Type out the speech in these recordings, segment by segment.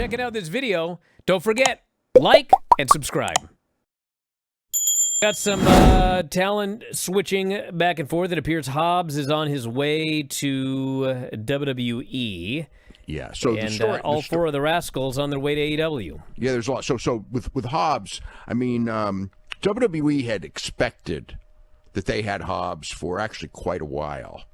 checking out this video. Don't forget, like and subscribe. Got some talent switching back and forth. It appears Hobbs is on his way to WWE. Yeah, so and all four of the Rascals on their way to AEW. Yeah, there's a lot. So with Hobbs, I mean, WWE had expected that they had Hobbs for actually quite a while.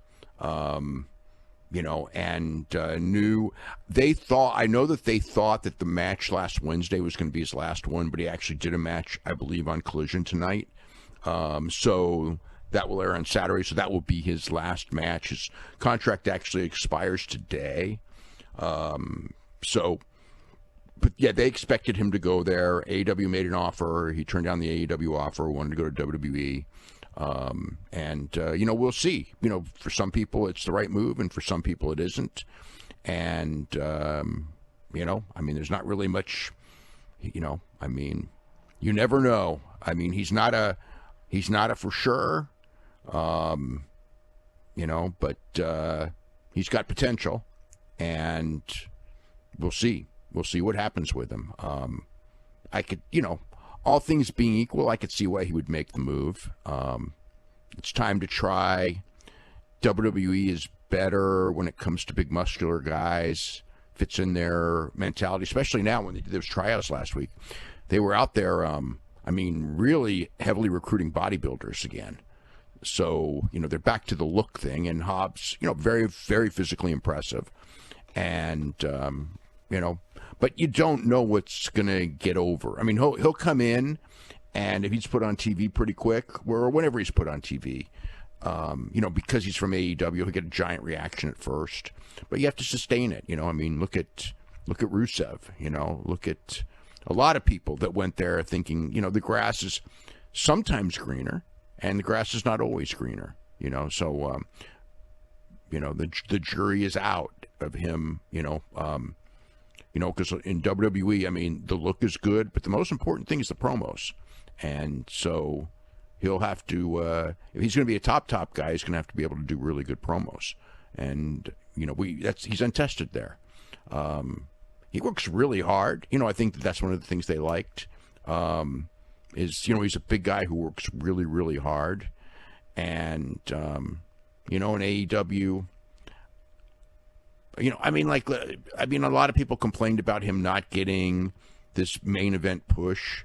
You know, and knew they thought. I know that they thought that the match last Wednesday was going to be his last one, but he actually did a match, I believe, on Collision tonight. So that will air on Saturday. So that will be his last match. His contract actually expires today. So, but yeah, they expected him to go there. AEW made an offer. He turned down the AEW offer. Wanted to go to WWE. You know, we'll see. You know, for some people it's the right move, and for some people it isn't. And you know, I mean, there's not really much. You know, I mean, you never know. I mean, he's not a for sure. You know, but he's got potential, and we'll see. We'll see what happens with him. I could, you know, all things being equal, I could see why he would make the move. It's time to try. WWE is better when it comes to big muscular guys. Fits in their mentality, especially now when they did those tryouts last week. They were out there, I mean, really heavily recruiting bodybuilders again. So, you know, they're back to the look thing. And Hobbs, you know, very, very physically impressive. And, you know, but you don't know what's going to get over. I mean, he'll come in, and if he's put on TV pretty quick, or whenever he's put on TV, you know, because he's from AEW, he'll get a giant reaction at first. But you have to sustain it, you know. I mean, look at Rusev, you know. Look at a lot of people that went there thinking, you know, the grass is sometimes greener, and the grass is not always greener, you know. So, you know, the jury is out of him, you know. You know, because in WWE, I mean, the look is good, but the most important thing is the promos. And so he'll have to, if he's going to be a top guy, he's going to have to be able to do really good promos. And, you know, he's untested there. He works really hard. You know, I think that's one of the things they liked, is, you know, he's a big guy who works really, really hard. And, you know, in AEW, you know, I mean, like, a lot of people complained about him not getting this main event push,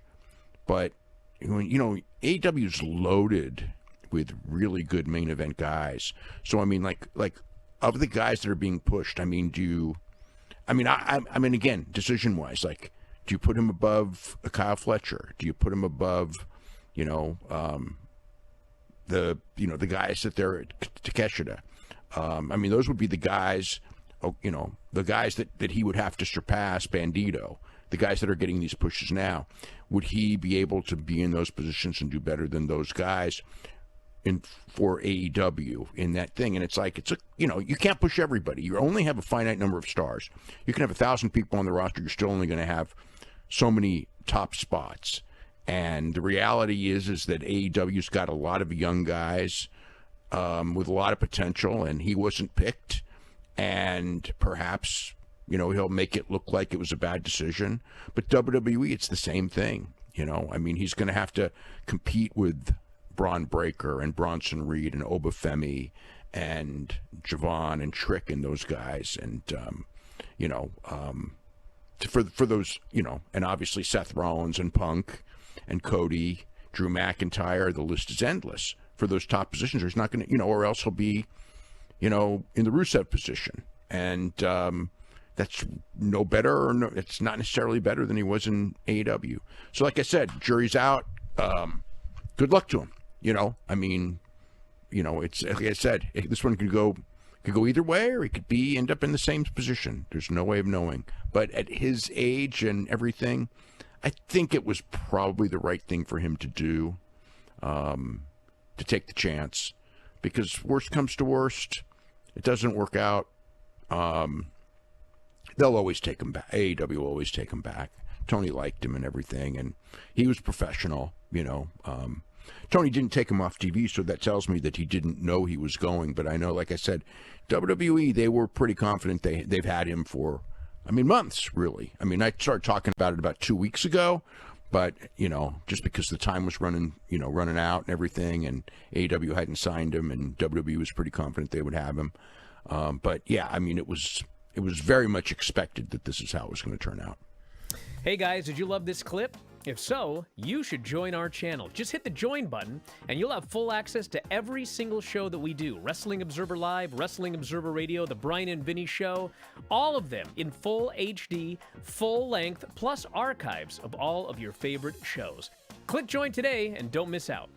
but, you know, AEW's loaded with really good main event guys. So, I mean, like of the guys that are being pushed, I mean, I mean, again, decision-wise, like, do you put him above a Kyle Fletcher? Do you put him above, you know, the guys that they're at Takeshita? I mean, those would be the guys. You know, the guys that he would have to surpass, Bandito, the guys that are getting these pushes now. Would he be able to be in those positions and do better than those guys for AEW in that thing? And it's like, you know, you can't push everybody. You only have a finite number of stars. You can have 1,000 people on the roster. You're still only going to have so many top spots. And the reality is that AEW's got a lot of young guys with a lot of potential, and he wasn't picked. And perhaps, you know, he'll make it look like it was a bad decision. But WWE, it's the same thing. You know, I mean, he's going to have to compete with Braun Breaker and Bronson Reed and Obafemi and Javon and Trick and those guys. And, you know, for those, you know, and obviously Seth Rollins and Punk and Cody, Drew McIntyre, the list is endless. For those top positions, there's not going to, you know, or else he'll be, you know, in the Rusev position. And that's no better, or no, it's not necessarily better than he was in AEW. So like I said, jury's out. Good luck to him. You know, I mean, you know, it's like I said, this one could go either way, or he could end up in the same position. There's no way of knowing. But at his age and everything, I think it was probably the right thing for him to do, to take the chance. Because worst comes to worst, it doesn't work out, they'll always take him back. AEW will always take him back. Tony liked him and everything, and he was professional, you know. Tony didn't take him off TV, so that tells me that he didn't know he was going. But I know, like I said, WWE, they were pretty confident they've had him for months, really. I mean, I started talking about it about 2 weeks ago, but, just because the time was running out and everything, and AEW hadn't signed him, and WWE was pretty confident they would have him. But, yeah, I mean, it was very much expected that this is how it was going to turn out. Hey guys, did you love this clip? If so, you should join our channel. Just hit the join button, and you'll have full access to every single show that we do. Wrestling Observer Live, Wrestling Observer Radio, The Bryan and Vinny Show, all of them in full HD, full length, plus archives of all of your favorite shows. Click join today and don't miss out.